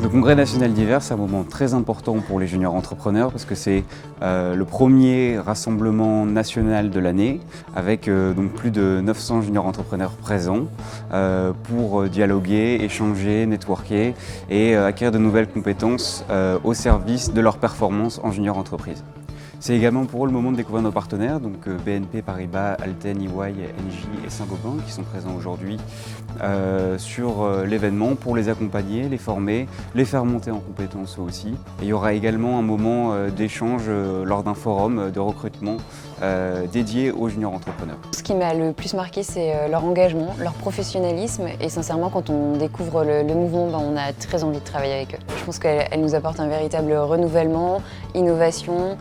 Le Congrès national d'hiver, c'est un moment très important pour les juniors entrepreneurs parce que c'est le premier rassemblement national de l'année avec donc plus de 900 juniors entrepreneurs présents pour dialoguer, échanger, networker et acquérir de nouvelles compétences au service de leur performance en junior entreprise. C'est également pour eux le moment de découvrir nos partenaires, donc BNP Paribas, Alten, EY, Engie et Saint-Gobain qui sont présents aujourd'hui sur l'événement pour les accompagner, les former, les faire monter en compétences aussi. Et il y aura également un moment d'échange lors d'un forum de recrutement dédié aux juniors entrepreneurs. Ce qui m'a le plus marqué, c'est leur engagement, leur professionnalisme et sincèrement, quand on découvre le mouvement, on a très envie de travailler avec eux. Je pense qu'elle nous apporte un véritable renouvellement, innovation,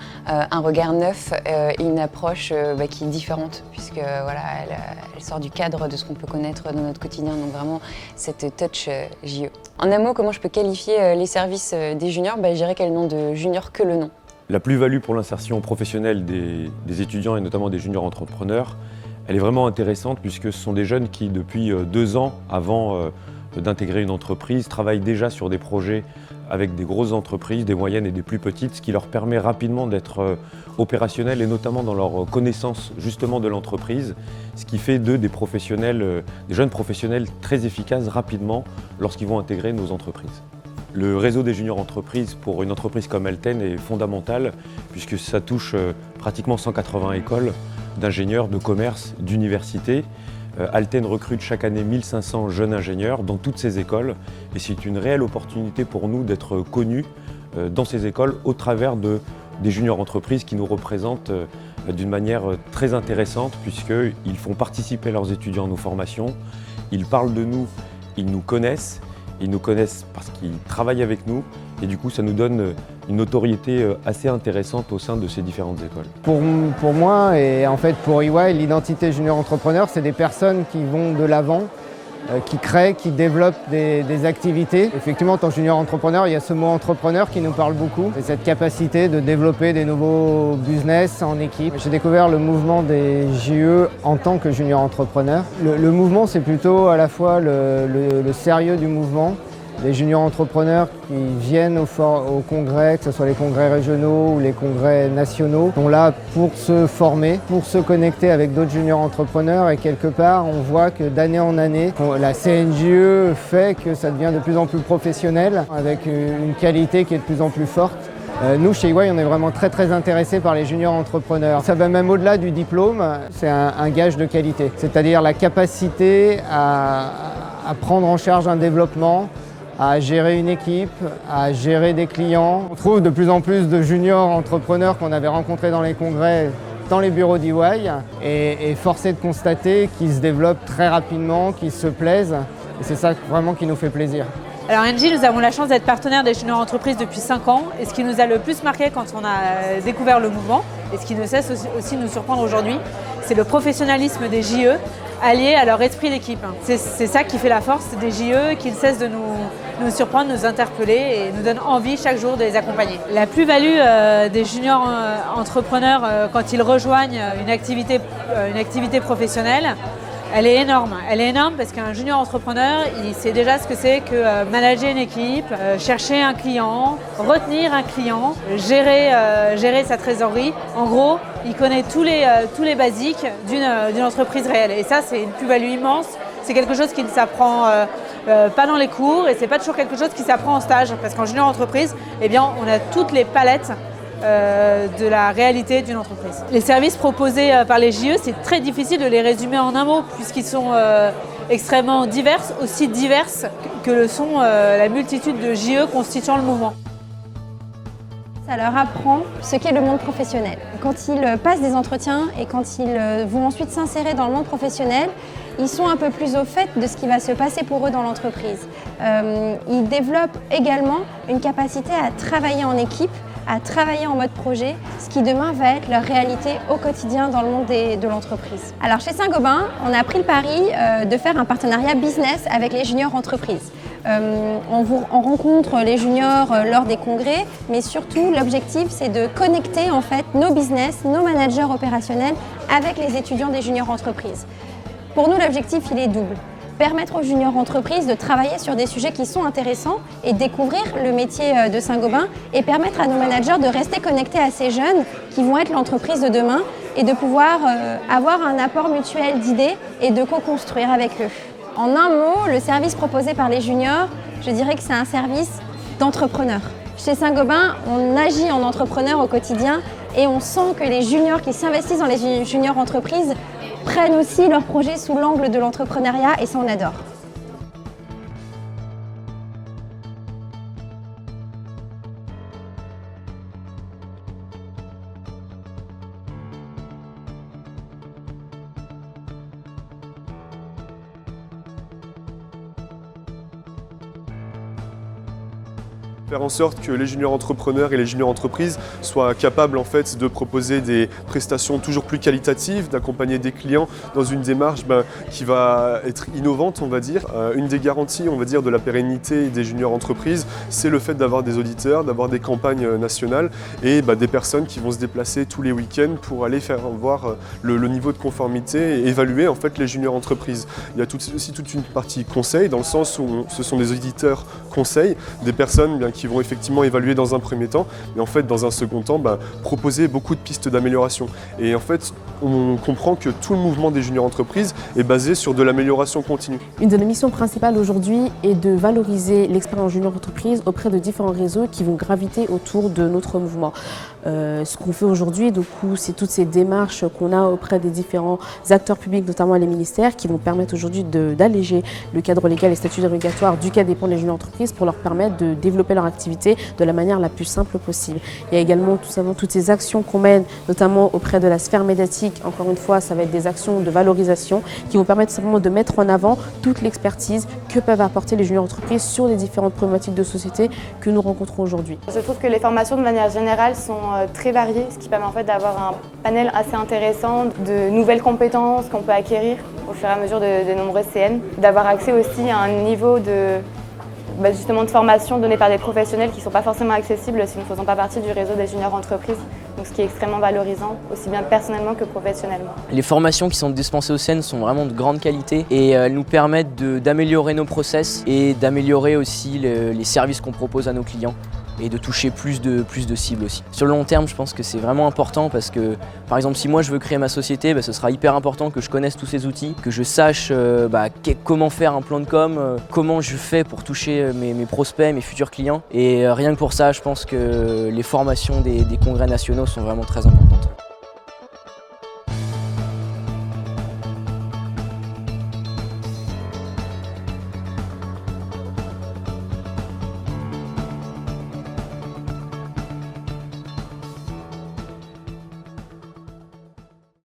un regard neuf et une approche qui est différente puisque voilà, elle sort du cadre de ce qu'on peut connaître dans notre quotidien, donc vraiment cette touch JE. En un mot, comment je peux qualifier les services des juniors? Je dirais qu'elles n'ont de juniors que le nom. La plus-value pour l'insertion professionnelle des étudiants et notamment des juniors entrepreneurs, elle est vraiment intéressante puisque ce sont des jeunes qui, depuis 2 ans avant d'intégrer une entreprise, travaillent déjà sur des projets avec des grosses entreprises, des moyennes et des plus petites, ce qui leur permet rapidement d'être opérationnels et notamment dans leur connaissance justement de l'entreprise, ce qui fait d'eux des professionnels, des jeunes professionnels très efficaces rapidement lorsqu'ils vont intégrer nos entreprises. Le réseau des juniors entreprises pour une entreprise comme Alten est fondamental puisque ça touche pratiquement 180 écoles d'ingénieurs, de commerce, d'universités. Alten recrute chaque année 1500 jeunes ingénieurs dans toutes ces écoles et c'est une réelle opportunité pour nous d'être connus dans ces écoles au travers des juniors entreprises qui nous représentent d'une manière très intéressante puisqu'ils font participer leurs étudiants à nos formations, ils parlent de nous, ils nous connaissent parce qu'ils travaillent avec nous et du coup ça nous donne une notoriété assez intéressante au sein de ces différentes écoles. Pour moi et en fait pour EY, l'identité junior entrepreneur, c'est des personnes qui vont de l'avant, qui créent, qui développent des activités. Effectivement, en tant que junior entrepreneur, il y a ce mot entrepreneur qui nous parle beaucoup. C'est cette capacité de développer des nouveaux business en équipe. J'ai découvert le mouvement des JE en tant que junior entrepreneur. Le mouvement, c'est plutôt à la fois le sérieux du mouvement, des juniors entrepreneurs qui viennent au congrès, que ce soit les congrès régionaux ou les congrès nationaux, sont là pour se former, pour se connecter avec d'autres juniors entrepreneurs et quelque part on voit que d'année en année, la CNJE fait que ça devient de plus en plus professionnel avec une qualité qui est de plus en plus forte. Nous, chez EY, on est vraiment très intéressés par les juniors entrepreneurs. Ça va même au-delà du diplôme, c'est un gage de qualité, c'est-à-dire la capacité à prendre en charge un développement, à gérer une équipe, à gérer des clients. On trouve de plus en plus de juniors entrepreneurs qu'on avait rencontrés dans les congrès, dans les bureaux d'EY et force est de constater qu'ils se développent très rapidement, qu'ils se plaisent et c'est ça vraiment qui nous fait plaisir. Alors Engie, nous avons la chance d'être partenaire des juniors entreprises depuis 5 ans et ce qui nous a le plus marqué quand on a découvert le mouvement et ce qui ne cesse aussi de nous surprendre aujourd'hui, c'est le professionnalisme des JE alliés à leur esprit d'équipe. C'est ça qui fait la force des JE, qu'ils cessent de nous surprendre, nous interpeller et nous donne envie chaque jour de les accompagner. La plus-value des juniors entrepreneurs quand ils rejoignent une activité professionnelle, elle est énorme. Elle est énorme parce qu'un junior entrepreneur, il sait déjà ce que c'est que manager une équipe, chercher un client, retenir un client, gérer sa trésorerie. En gros, il connaît tous les basiques d'une entreprise réelle. Et ça, c'est une plus-value immense. C'est quelque chose qui ne s'apprend pas dans les cours et c'est pas toujours quelque chose qui s'apprend en stage. Parce qu'en junior entreprise, on a toutes les palettes de la réalité d'une entreprise. Les services proposés par les JE, c'est très difficile de les résumer en un mot puisqu'ils sont extrêmement divers, aussi divers que le sont la multitude de JE constituant le mouvement. Ça leur apprend ce qu'est le monde professionnel. Quand ils passent des entretiens et quand ils vont ensuite s'insérer dans le monde professionnel, ils sont un peu plus au fait de ce qui va se passer pour eux dans l'entreprise. Ils développent également une capacité à travailler en équipe, à travailler en mode projet, ce qui demain va être leur réalité au quotidien dans le monde de l'entreprise. Alors chez Saint-Gobain, on a pris le pari de faire un partenariat business avec les juniors entreprises. On rencontre les juniors lors des congrès, mais surtout l'objectif c'est de connecter en fait nos business, nos managers opérationnels avec les étudiants des juniors entreprises. Pour nous l'objectif il est double. permettre aux juniors entreprises de travailler sur des sujets qui sont intéressants et découvrir le métier de Saint-Gobain et permettre à nos managers de rester connectés à ces jeunes qui vont être l'entreprise de demain et de pouvoir avoir un apport mutuel d'idées et de co-construire avec eux. En un mot, le service proposé par les juniors, je dirais que c'est un service d'entrepreneur. Chez Saint-Gobain, on agit en entrepreneur au quotidien et on sent que les juniors qui s'investissent dans les juniors entreprises prennent aussi leurs projets sous l'angle de l'entrepreneuriat et ça on adore. Faire en sorte que les juniors entrepreneurs et les juniors entreprises soient capables en fait de proposer des prestations toujours plus qualitatives, d'accompagner des clients dans une démarche qui va être innovante, on va dire. Une des garanties, on va dire, de la pérennité des juniors entreprises, c'est le fait d'avoir des auditeurs, d'avoir des campagnes nationales et des personnes qui vont se déplacer tous les week-ends pour aller faire voir le niveau de conformité et évaluer en fait les juniors entreprises. Il y a aussi toute une partie conseil dans le sens où ce sont des auditeurs conseils, des personnes qui vont effectivement évaluer dans un premier temps, mais en fait dans un second temps proposer beaucoup de pistes d'amélioration. Et en fait on comprend que tout le mouvement des juniors entreprises est basé sur de l'amélioration continue. Une de nos missions principales aujourd'hui est de valoriser l'expérience junior entreprise auprès de différents réseaux qui vont graviter autour de notre mouvement. Ce qu'on fait aujourd'hui, c'est toutes ces démarches qu'on a auprès des différents acteurs publics, notamment les ministères, qui vont permettre aujourd'hui d'alléger le cadre légal et statut dérogatoire duquel dépendent les juniors entreprises pour leur permettre de développer leur activité de la manière la plus simple possible. Il y a également tout simplement toutes ces actions qu'on mène, notamment auprès de la sphère médiatique. Encore une fois, ça va être des actions de valorisation qui vont permettre simplement de mettre en avant toute l'expertise que peuvent apporter les juniors entreprises sur les différentes problématiques de société que nous rencontrons aujourd'hui. Je trouve que les formations de manière générale sont très variées, ce qui permet en fait d'avoir un panel assez intéressant de nouvelles compétences qu'on peut acquérir au fur et à mesure de nombreuses CN, d'avoir accès aussi à un niveau justement de formation donnée par des professionnels qui ne sont pas forcément accessibles si nous ne faisons pas partie du réseau des juniors entreprises, donc ce qui est extrêmement valorisant, aussi bien personnellement que professionnellement. Les formations qui sont dispensées au CEN sont vraiment de grande qualité et elles nous permettent d'améliorer nos process et d'améliorer aussi les services qu'on propose à nos clients et de toucher plus de cibles aussi. Sur le long terme, je pense que c'est vraiment important parce que, par exemple, si moi je veux créer ma société, ce sera hyper important que je connaisse tous ces outils, que je sache comment faire un plan de com, comment je fais pour toucher mes prospects, mes futurs clients. Et rien que pour ça, je pense que les formations des congrès nationaux sont vraiment très importantes.